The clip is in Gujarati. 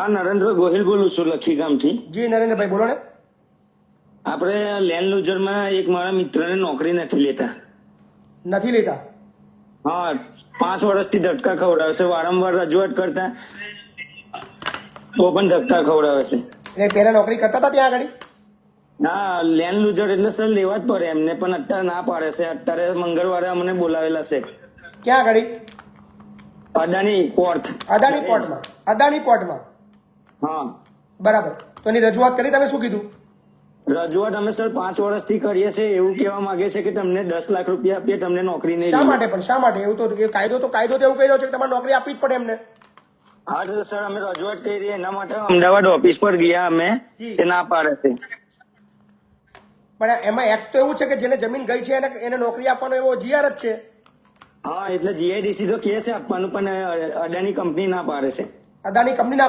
હા, નરેન્દ્ર ગોહિલ બોલું છું લખી ગામથી. જી નરેન્દ્રભાઈ બોલો ને. આપણે લેન્ડ લુઝરમાં એક મારા મિત્રને નોકરી નથી લેતા. નથી લેતા? હા, 5 વર્ષથી ધક્કા ખવડાવે છે. વારંવાર રજૂઆત કરતા તો પણ ધક્કા ખવડાવે છે. એટલે પહેલા નોકરી કરતા હતા ત્યાં આગળ? ના, લેન્ડ લુઝર એટલે સર લેવા જ પડે એમને, પણ અત્યારે ના પાડે છે. અત્યારે મંગળવારે અમને બોલાવેલા છે. ક્યાં આગળ? અદાણી પોર્ટ. અદાણી પોર્ટમાં? અદાણી પોર્ટમાં, હા. બરાબર. તો એની રજૂઆત કરી, તમે શું કીધું? રજૂઆત અમે સર 5 વર્ષથી કરીએ છીએ. એવું કહેવા માંગે છે કે તમને 10 લાખ રૂપિયા આપીએ, તમને નોકરી નહીં શા મળે. માટે? પણ શા માટે? એવું તો એ કાયદો તો એવું કહી રહ્યો છે કે તમારે નોકરી આપવી જ પડે એમને. હા તો સર અમે રજૂઆત કરી, એના માટે અમદાવાદ ઓફિસ પર ગયા અમે, જી. તે ના પાડે છે. પણ એમાં એક્ટ તો એવું છે કે જેને જમીન ગઈ છે એને નોકરી આપવાનો એવો જીઆર જ છે. હા, એટલે જીઆઈડીસી તો કહે છે આપવાનું, પણ અદાણી કંપની ના પાડે છે. અદાણી કંપની